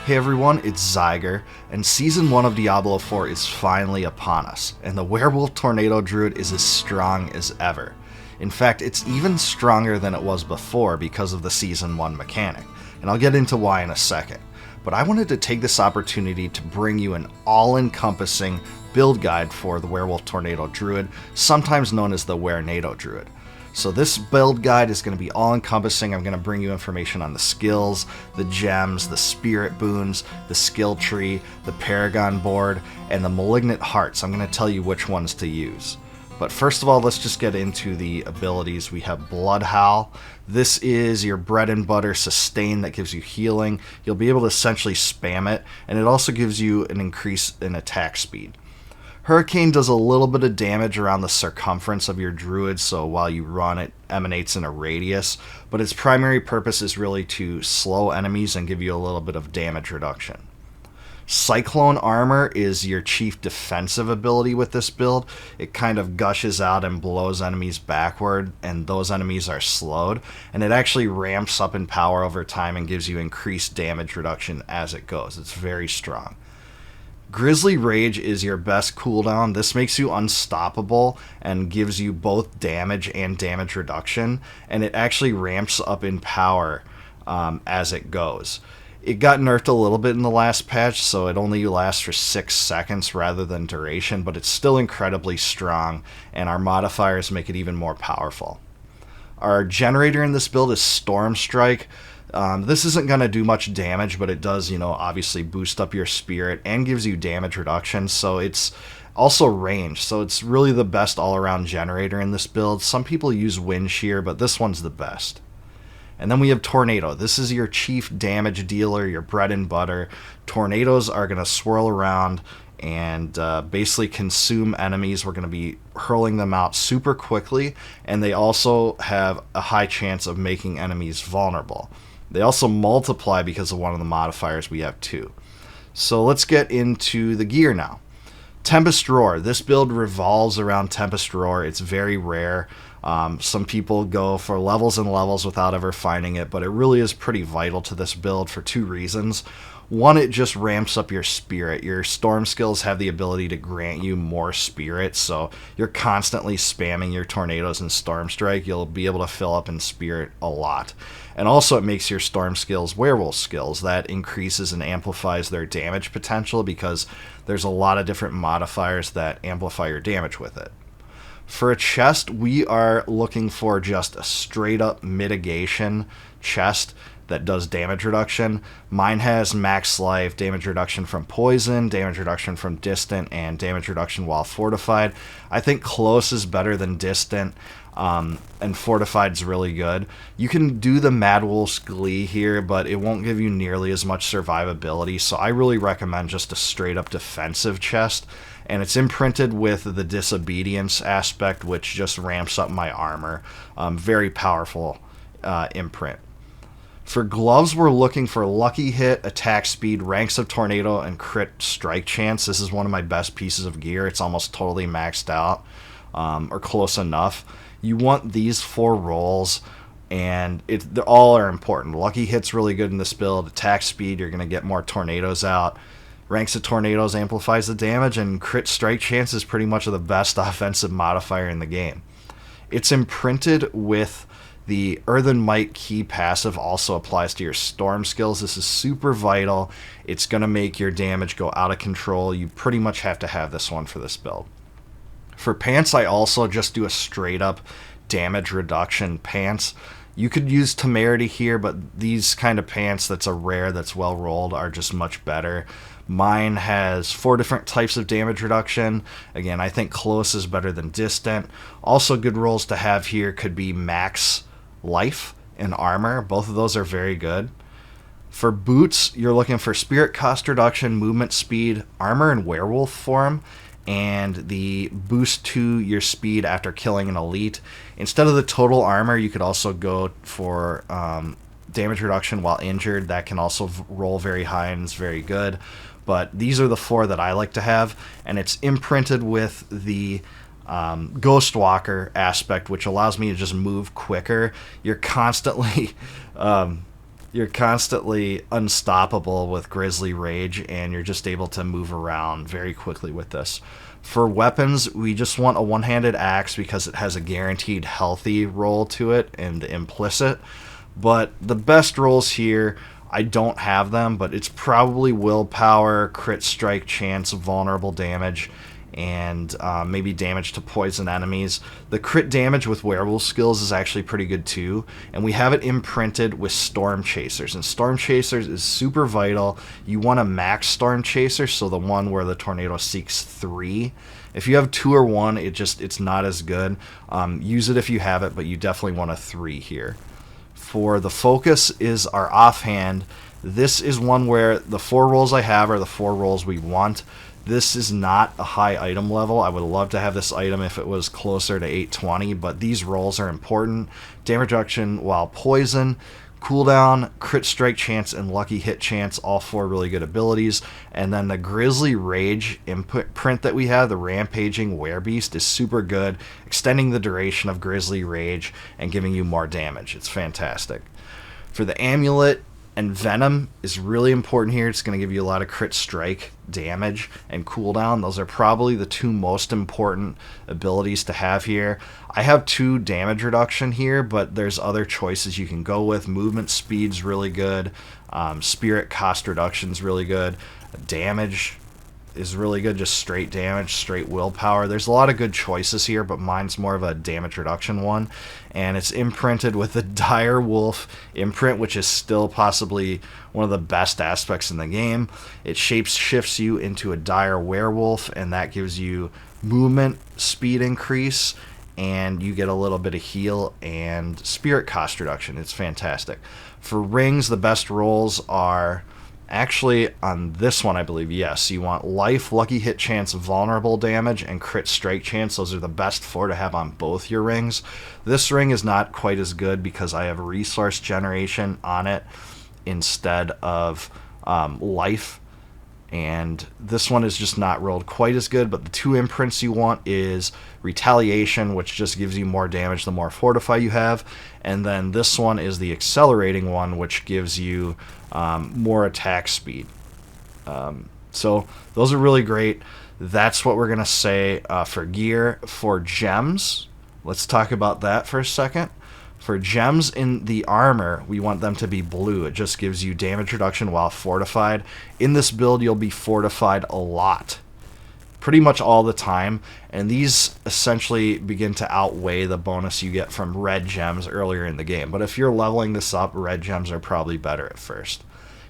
Hey everyone, it's Xygor, and Season 1 of Diablo 4 is finally upon us, and the Werewolf Tornado Druid is as strong as ever. In fact, it's even stronger than it was before because of the Season 1 mechanic, and I'll get into why in a second. But I wanted to take this opportunity to bring you an all-encompassing build guide for the Werewolf Tornado Druid, sometimes known as the Wernado Druid. So this build guide is going to be all-encompassing. I'm going to bring you information on the skills, the gems, the spirit boons, the skill tree, the Paragon Board, and the Malignant Hearts. I'm going to tell you which ones to use. But first of all, let's just get into the abilities. We have Blood Howl. This is your bread and butter sustain that gives you healing. You'll be able to essentially spam it, and it also gives you an increase in attack speed. Hurricane does a little bit of damage around the circumference of your druid, so while you run, it emanates in a radius, but its primary purpose is really to slow enemies and give you a little bit of damage reduction. Cyclone Armor is your chief defensive ability with this build. It kind of gushes out and blows enemies backward, and those enemies are slowed, and it actually ramps up in power over time and gives you increased damage reduction as it goes. It's very strong. Grizzly Rage is your best cooldown. This makes you unstoppable and gives you both damage and damage reduction, and it actually ramps up in power as it goes. It got nerfed a little bit in the last patch, so it only lasts for 6 seconds rather than duration, but it's still incredibly strong, and our modifiers make it even more powerful. Our generator in this build is Storm Strike. This isn't going to do much damage, but it does, obviously boost up your spirit and gives you damage reduction, so it's also range, so it's really the best all-around generator in this build. Some people use Wind Shear, but this one's the best. And then we have Tornado. This is your chief damage dealer, your bread and butter. Tornadoes are going to swirl around and basically consume enemies. We're going to be hurling them out super quickly, and they also have a high chance of making enemies vulnerable. They also multiply because of one of the modifiers we have too. So let's get into the gear now. Tempest Roar. This build revolves around Tempest Roar. It's very rare. Some people go for levels and levels without ever finding it, but it really is pretty vital to this build for 2 reasons. One, it just ramps up your spirit. Your storm skills have the ability to grant you more spirit, so you're constantly spamming your tornadoes and storm strike. You'll be able to fill up in spirit a lot. And also it makes your storm skills werewolf skills. That increases and amplifies their damage potential because there's a lot of different modifiers that amplify your damage with it. For a chest, we are looking for just a straight up mitigation chest that does damage reduction. Mine has max life, damage reduction from poison, damage reduction from distant, and damage reduction while fortified. I think close is better than distant, and fortified is really good. You can do the Mad Wolf's Glee here, but it won't give you nearly as much survivability, so I really recommend just a straight up defensive chest. And it's imprinted with the disobedience aspect, which just ramps up my armor. Very powerful imprint. For gloves, we're looking for lucky hit, attack speed, ranks of tornado, and crit strike chance. This is one of my best pieces of gear. It's almost totally maxed out, or close enough. You want these 4 rolls, and they all are important. Lucky hit's really good in this build. Attack speed, you're going to get more tornadoes out. Ranks of tornadoes amplifies the damage, and crit strike chance is pretty much the best offensive modifier in the game. It's imprinted with the Earthen Might key passive, also applies to your storm skills. This is super vital. It's going to make your damage go out of control. You pretty much have to have this one for this build. For pants, I also just do a straight up damage reduction pants. You could use Temerity here, but these kind of pants that's a rare, that's well rolled, are just much better. Mine has 4 different types of damage reduction. Again, I think close is better than distant. Also good rolls to have here could be max life and armor. Both of those are very good. For boots, you're looking for spirit cost reduction, movement speed, armor in werewolf form, and the boost to your speed after killing an elite. Instead of the total armor, you could also go for damage reduction while injured. That can also roll very high and is very good. But these are the 4 that I like to have, and it's imprinted with the Ghost Walker aspect, which allows me to just move quicker. You're constantly You're constantly unstoppable with Grizzly Rage, and you're just able to move around very quickly with this. For weapons, we just want a one-handed axe because it has a guaranteed healthy roll to it and implicit. But the best rolls here, I don't have them, but it's probably willpower, crit strike chance, vulnerable damage, and maybe damage to poison enemies. The crit damage with werewolf skills is actually pretty good too, and we have it imprinted with Storm Chasers, and Storm Chasers is super vital. You want to max Storm Chaser, so the one where the tornado seeks 3. If you have 2 or 1, it's not as good. Use it if you have it, but you definitely want a 3 here. For the focus is our offhand. This is one where the 4 rolls I have are the 4 rolls we want. This is not a high item level. I would love to have this item if it was closer to 820, but these rolls are important. Damage reduction while poison, cooldown, crit strike chance, and lucky hit chance, all 4 really good abilities. And then the Grizzly Rage imprint that we have, the Rampaging Werebeast, is super good, extending the duration of Grizzly Rage and giving you more damage. It's fantastic. For the Amulet, and Venom is really important here. It's going to give you a lot of crit strike damage and cooldown. Those are probably the 2 most important abilities to have here. I have 2 damage reduction here, but there's other choices you can go with. Movement speed's really good. Spirit cost reduction's really good. Damage is really good, just straight damage, straight willpower. There's a lot of good choices here, but mine's more of a damage reduction one, and it's imprinted with the Dire Wolf imprint, which is still possibly one of the best aspects in the game. It shapeshifts you into a dire werewolf, and that gives you movement speed increase, and you get a little bit of heal and spirit cost reduction. It's fantastic. For rings, the best rolls are actually on this one, I believe. Yes, you want life, lucky hit chance, vulnerable damage, and crit strike chance. Those are the best 4 to have on both your rings. This ring is not quite as good because I have resource generation on it instead of life, and this one is just not rolled quite as good. But the 2 imprints you want is retaliation, which just gives you more damage the more fortify you have, and then this one is the accelerating one, which gives you more attack speed. So those are really great. That's what we're gonna say for gear. For gems, let's talk about that for a second. For gems in the armor, we want them to be blue. It just gives you damage reduction while fortified. In this build, you'll be fortified a lot, pretty much all the time, and these essentially begin to outweigh the bonus you get from red gems earlier in the game. But if you're leveling this up, red gems are probably better at first.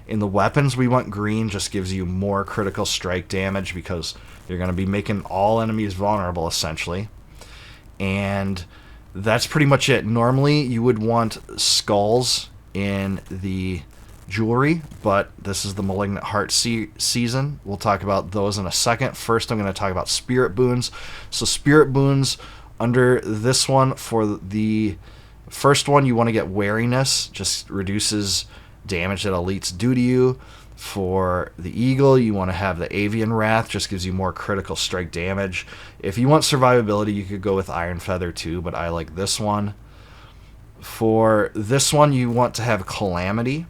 In the weapons, we want green. Just gives you more critical strike damage because you're going to be making all enemies vulnerable essentially. And that's pretty much it. Normally you would want skulls in the jewelry, but this is the Malignant Hearts season. We'll talk about those in a second. First, I'm going to talk about Spirit Boons. So Spirit Boons, under this one, for the first one, you want to get Wariness. Just reduces damage that elites do to you. For the Eagle, you want to have the Avian Wrath. Just gives you more critical strike damage. If you want survivability, you could go with Iron Feather too, but I like this one. For this one, you want to have Calamity.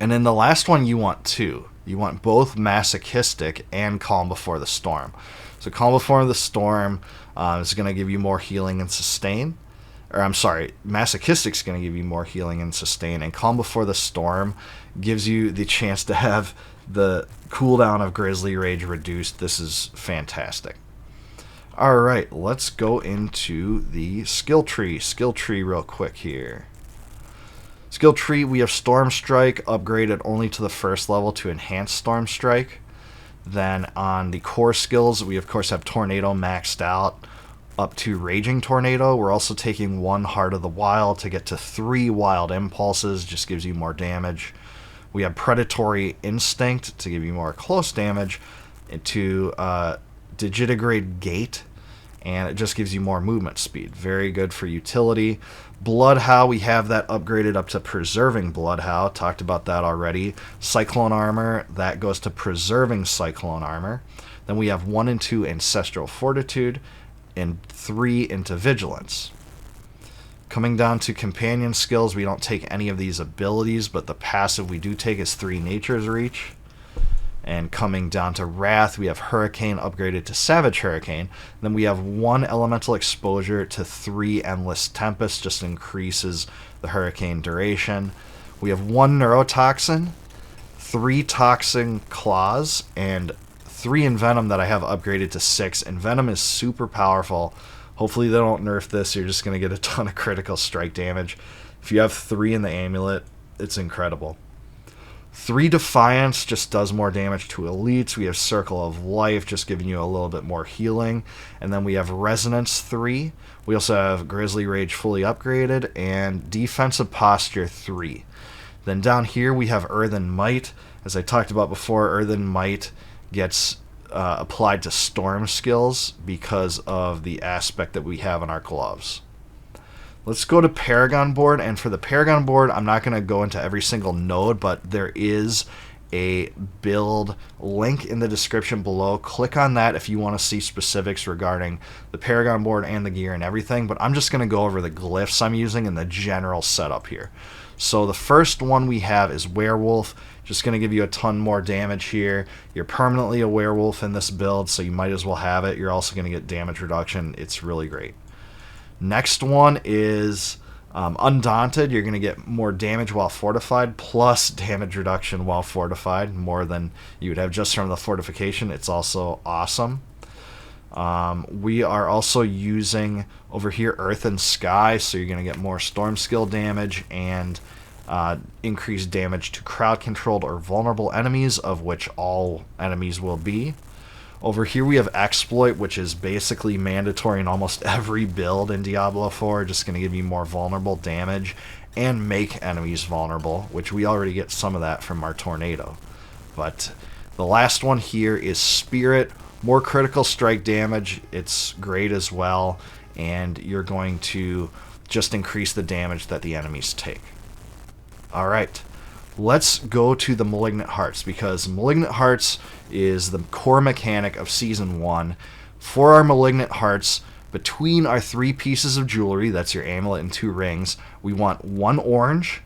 And in the last one, you want 2. You want both Masochistic and Calm Before the Storm. So Calm Before the Storm is going to give you more healing and sustain. Or I'm sorry, Masochistic's going to give you more healing and sustain, and Calm Before the Storm gives you the chance to have the cooldown of Grizzly Rage reduced. This is fantastic. Alright, let's go into the skill tree. Skill tree real quick here. Skill tree, we have Storm Strike upgraded only to the first level to enhance Storm Strike. Then on the core skills, we of course have Tornado maxed out up to Raging Tornado. We're also taking 1 Heart of the Wild to get to 3 Wild Impulses, just gives you more damage. We have Predatory Instinct to give you more close damage, to Digitigrade Gate, and it just gives you more movement speed. Very good for utility. Bloodhow, we have that upgraded up to Preserving Bloodhow. Talked about that already. Cyclone Armor, that goes to Preserving Cyclone Armor. Then we have 1 and 2 Ancestral Fortitude, and 3 into Vigilance. Coming down to companion skills, we don't take any of these abilities, but the passive we do take is 3 Nature's Reach. And coming down to Wrath, we have Hurricane upgraded to Savage Hurricane. Then we have 1 Elemental Exposure to 3 Endless Tempest, just increases the Hurricane duration. We have 1 Neurotoxin, 3 Toxin Claws, and 3 Envenom that I have upgraded to 6. Envenom is super powerful. Hopefully they don't nerf this. You're just going to get a ton of critical strike damage. If you have 3 in the amulet, it's incredible. 3 Defiance just does more damage to elites. We have Circle of Life, just giving you a little bit more healing. And then we have Resonance 3. We also have Grizzly Rage fully upgraded and Defensive Posture 3. Then down here we have Earthen Might. As I talked about before, Earthen Might gets applied to storm skills because of the aspect that we have in our gloves. Let's go to Paragon Board, and for the Paragon Board, I'm not going to go into every single node, but there is a build link in the description below. Click on that if you want to see specifics regarding the Paragon Board and the gear and everything, but I'm just going to go over the glyphs I'm using and the general setup here. So the first one we have is Werewolf. Just going to give you a ton more damage here. You're permanently a werewolf in this build, so you might as well have it. You're also going to get damage reduction. It's really great. Next one is Undaunted. You're going to get more damage while fortified, plus damage reduction while fortified, more than you would have just from the fortification. It's also awesome. We are also using over here Earth and Sky, so you're going to get more storm skill damage and increased damage to crowd-controlled or vulnerable enemies, of which all enemies will be. Over here we have Exploit, which is basically mandatory in almost every build in Diablo 4, just going to give you more vulnerable damage and make enemies vulnerable, which we already get some of that from our Tornado. But the last one here is Spirit, more critical strike damage. It's great as well, and you're going to just increase the damage that the enemies take. Alright, let's go to the Malignant Hearts, because Malignant Hearts is the core mechanic of Season 1. For our Malignant Hearts, between our 3 pieces of jewelry, that's your amulet and 2 rings, we want 1 orange,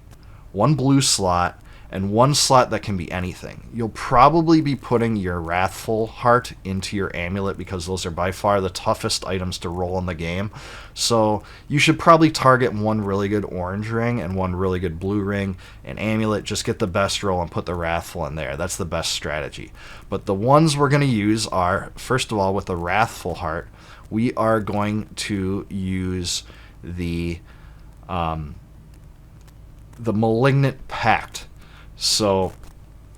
1 blue slot, and 1 slot that can be anything. You'll probably be putting your Wrathful Heart into your amulet because those are by far the toughest items to roll in the game. So you should probably target 1 really good orange ring and 1 really good blue ring. An amulet, just get the best roll and put the Wrathful in there. That's the best strategy. But the ones we're going to use are, first of all, with the Wrathful Heart, we are going to use the Malignant Pact. So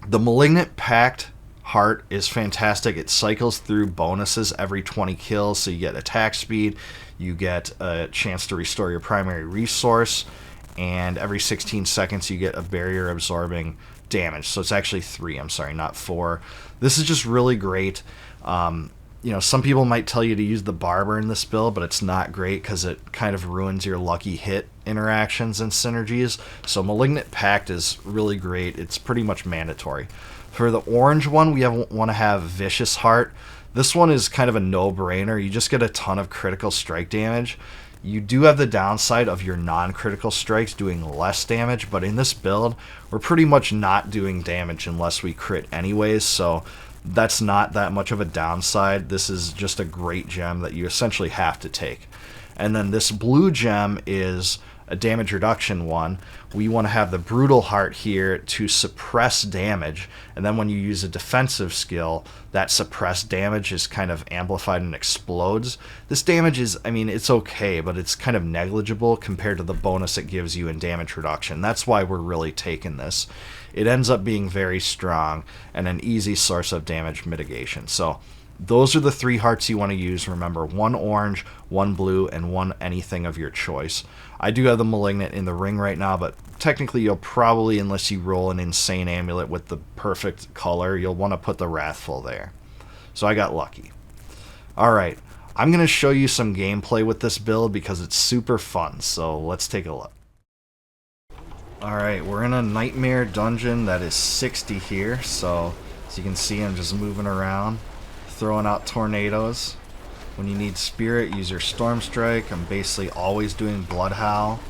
the Malignant Pact Heart is fantastic. It cycles through bonuses every 20 kills, so you get attack speed, you get a chance to restore your primary resource, and every 16 seconds you get a barrier absorbing damage. So it's actually 3, I'm sorry, not 4. This is just really great. You know, some people might tell you to use the Barber in this build, but it's not great because it kind of ruins your lucky hit interactions and synergies. So Malignant Pact is really great. It's pretty much mandatory. For the orange one, we want to have Vicious Heart. This one is kind of a no-brainer. You just get a ton of critical strike damage. You do have the downside of your non-critical strikes doing less damage, but in this build, we're pretty much not doing damage unless we crit anyways, so that's not that much of a downside. This is just a great gem that you essentially have to take. And then this blue gem is a damage reduction one. We want to have the Brutal Heart here to suppress damage, and then when you use a defensive skill, that suppressed damage is kind of amplified and explodes. This damage is, I mean, it's okay, but it's kind of negligible compared to the bonus it gives you in damage reduction. That's why we're really taking this. It ends up being very strong and an easy source of damage mitigation. So those are the 3 hearts you want to use. Remember, 1 orange, 1 blue, and 1 anything of your choice. I do have the Malignant in the ring right now, but technically you'll probably, unless you roll an insane amulet with the perfect color, you'll want to put the Wrathful there. So I got lucky. Alright, I'm going to show you some gameplay with this build because it's super fun, so let's take a look. Alright, we're in a Nightmare dungeon that is 60 here, so as you can see I'm just moving around, throwing out tornadoes. When you need Spirit, use your Storm Strike. I'm basically always doing Blood Howl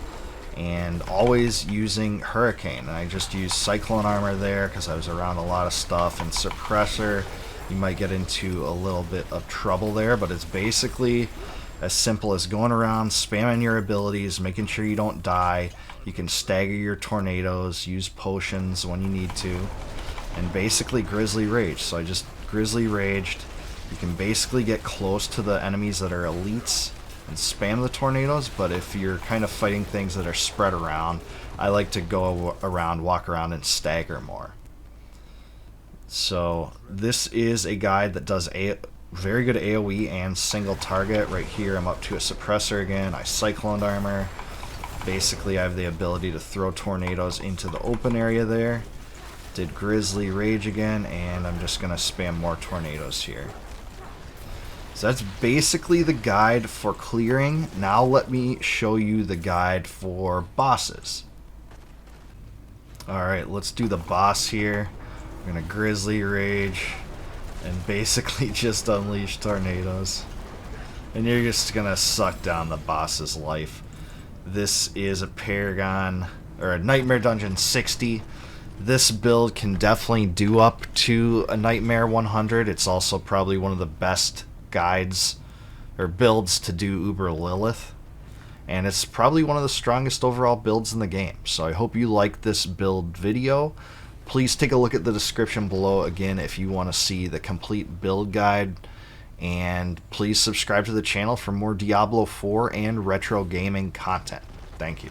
and always using Hurricane. And I just used Cyclone Armor there because I was around a lot of stuff. And Suppressor, you might get into a little bit of trouble there, but it's basically as simple as going around, spamming your abilities, making sure you don't die. You can stagger your tornadoes, use potions when you need to, and basically Grizzly Rage. So I just Grizzly Raged. You can basically get close to the enemies that are elites and spam the tornadoes, but if you're kind of fighting things that are spread around, I like to go around, walk around, and stagger more. So this is a guide that does very good AoE and single target. Right here I'm up to a Suppressor again. I Cyclone Armor. Basically I have the ability to throw tornadoes into the open area there. Did Grizzly Rage again, and I'm just going to spam more tornadoes here. So that's basically the guide for clearing. Now let me show you the guide for bosses. Alright, let's do the boss here. We're going to Grizzly Rage and basically just unleash tornadoes. And you're just going to suck down the boss's life. This is a Paragon, or a Nightmare Dungeon 60. This build can definitely do up to a Nightmare 100. It's also probably one of the best guides or builds to do Uber Lilith, and it's probably one of the strongest overall builds in the game. So I hope you like this build video. Please take a look at the description below again if you want to see the complete build guide, and please subscribe to the channel for more Diablo 4 and retro gaming content. Thank you.